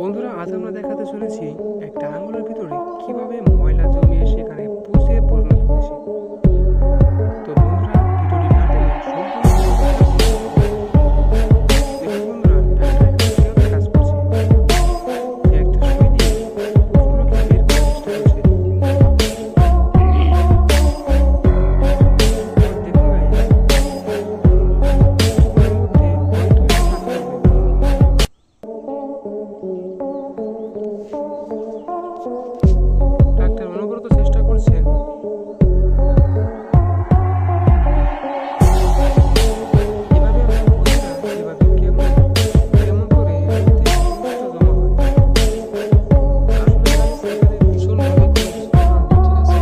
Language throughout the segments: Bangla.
বন্ধুরা, আজ আমরা দেখাতে চলেছি একটা আঙ্গুলের ভিতরে কিভাবে ময়লা জমিয়ে সেখানে পুষে পরিণত হয়েছে। তো বন্ধুরা, ভিডিওটি না টেনে দেখুন বন্ধুরা, ডাক্তার এখানে কিভাবে কাজ করছে। সে একটা সুই দিয়ে পুষগুলোকে বের করার চেষ্টা করছে। দেখুন guys, কিছুক্ষণের মধ্যে হয়তো এটা কাজ করবে। ডাক্তার অনবরত চেষ্টা করছেন। এভাবে আমরা বুঝি না এভাবে কেমন কেমন করে এর মধ্যে পুষ্টি জমা হয়। আসলে guys, এখানে ভীষণভাবে কোনো কিছু করার নেই, ঠিক আছে?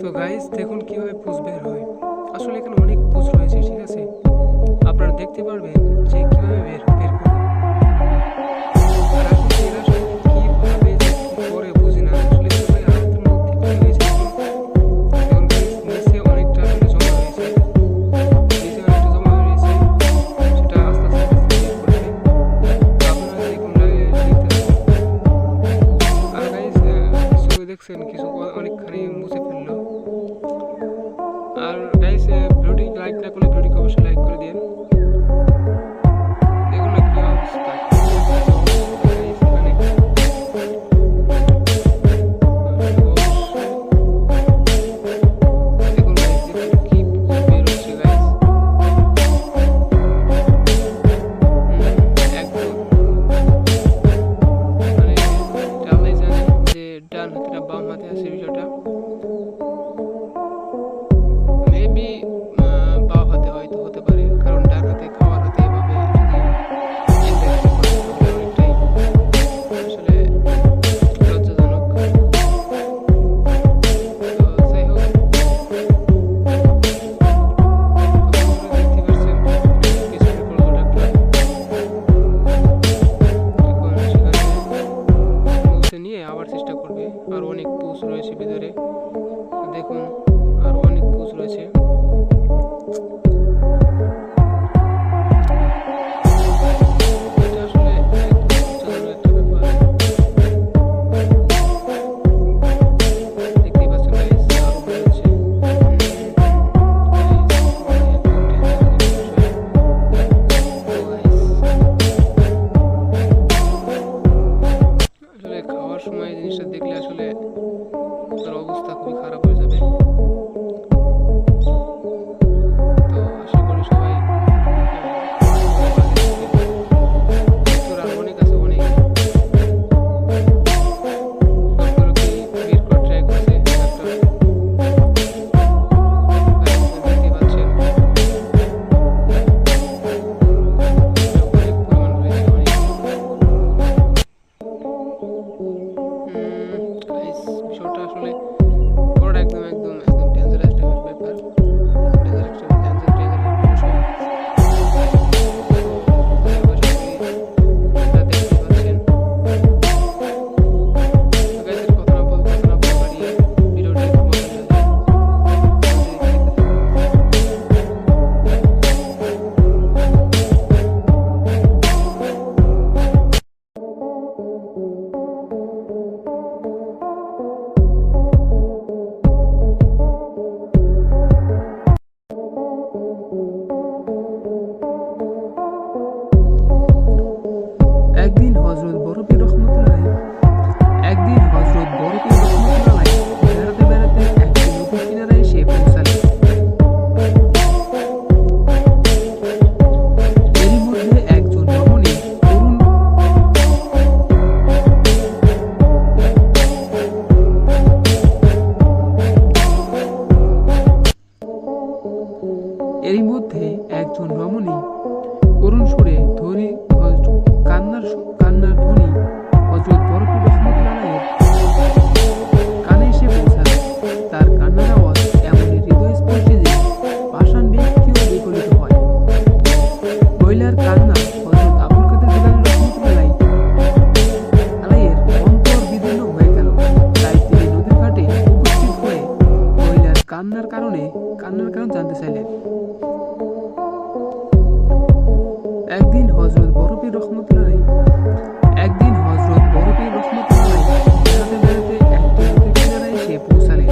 তো গাইস, দেখুন কিভাবে পুষ বের হয়। আসলে এখানে অনেক পুষ রয়েছে, ঠিক আছে? আপনারা দেখতে পারবেন যে কিভাবে বের বের করে। আর আসলে এরা সবাই কিভাবে যে কি করে বুঝি না। আসলে সবাই হাতের মধ্যে কি হয়েছে দেখুন। দেখুন গাইস, নিচে অনেকটা আসলে জমা হয়েছে। নিচে অনেকটা জমা হয়েছে, সেটা আস্তে আস্তে বের করবে। আপনারা দেখুন, দেখতে থাকুন। আর গাইস, কিছু দেখছেন, কিছু অনেকখানি মুছে ফেললো। আর গাইস, ভিডিওটি লাইক না করলে ভিডিওকে অবশ্যই লাইক করে দিন। দেখুন না কি অবস্থা, গাইস এখানে দেখুন গাইস, দেখুন কি বের হচ্ছে গাইস। একদম মানে আল্লাহ জানে যে ডান হাতে না বাম হাতে আছে বিষয়টা। মেবি বাম হাতে হয়তো হতে পারে, কারণ ডান হাতে খাওয়ার হাতে এভাবে যদি ইনজেকশন করে তাহলে অনেকটাই আসলে লজ্জাজনক। তো যাই হোক, আপনারা দেখতে পাচ্ছেন কিছু বের করলো ডাক্তার। এখন সেখানে মুছে নিয়ে আবার চেষ্টা করবে। আর অনেক পুষ রয়েছে ভিতরে, দেখুন আরো অনেক পুষ রয়েছে। এটা আসলে একদম লজ্জাজনক একটা ব্যাপার। দেখতেই পাচ্ছেন গাইস, আরো বের হচ্ছে। একদম টেনশনের বিষয়। তো গাইস, আসলে খাওয়ার সময় এই জিনিসটা দেখলে আসলে তার অবস্থা খুবই খারাপ হয়ে যাবে। তো আশা করি সবাই ভিতরে আরো অনেক আছে, অনেক সবগুলোকে বের করে ট্রাই করছে ডাক্তার। দেখতে পাচ্ছেন অনেক পরিমাণ রয়েছে, অনেক। গাইস, বিষয়টা আসলে পুরোটা একদম একদম একদম ডেঞ্জারাস টাইপের ব্যাপার, ডেঞ্জারাস বিষয়। তো আশা করি এটা দেখতে পাচ্ছেন। তো গাইস, কথা না বলতে বাড়িয়ে ভিডিওটি বন্ধ হয়ে যায়। একদিন হযরত বরপীর রহমতুল্লাহ বেড়াতে বেড়াতে একটি নদীর কিনারায় এসে পৌঁছালেন। এরই মধ্যে একজন রমণী করুণ সুরে কান্নার ধ্বনি হযরত বরপীর রহমতুল্লাহ কানে এসে পৌঁছাল। তার কান্নার আওয়াজ এমনই হৃদয়স্পর্শী যে পাষাণ ব্যক্তিও বিকলিত হয়। মহিলার কান্না হযরত আবুল কাদের জিলানী রহমতুল্লাহ আলাইহির অন্তর বিদীর্ণ হয়ে গেল। তাই তিনি নদীর ঘাটে উপস্থিত হয়ে মহিলার কান্নার কারণ জানতে চাইলেন। একদিন হযরত বড়পীর রহমতুল্লাহ বেড়াতে বেড়াতে একটি নদীর কিনারায় এসে পৌঁছালেন।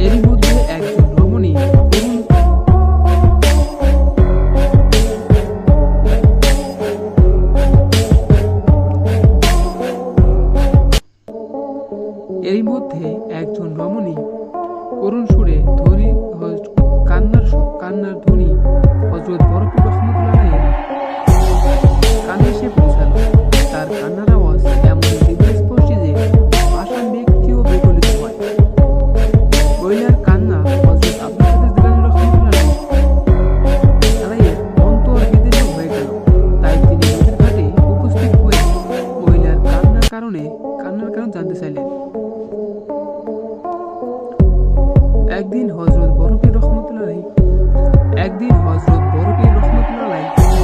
এরই মধ্যে একজন রমণী করুণ সুরে কান্নার ধ্বনি হযরত বড়পীর রহমতুল্লাহ কানে এসে পৌঁছালো। তার কান্নার আওয়াজ এমন হৃদয়স্পর্শী যে আসাম ব্যক্তিও বিগলিত হয়। মহিলার কান্না হযরত আব্দুল কাদের জিলানী রহমতুল্লাহ আলাইহির অন্তর বিদীর্ণ হয়ে গেল। তাই তিনি নদীর ঘাটে উপস্থিত হয়ে মহিলার কান্নার কারণ জানতে চাইলেন। একদিন হযরত বড়পীর রহমতুল্লাহ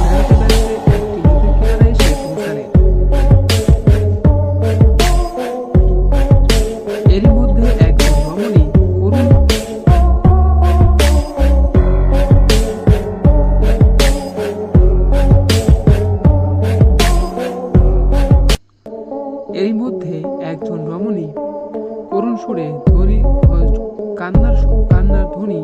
বেড়াতে বেড়াতে একটি নদীর কিনারায় এসে পৌঁছালেন। এরই মধ্যে একজন রমণী করুণ সুরে কান্নার ধ্বনি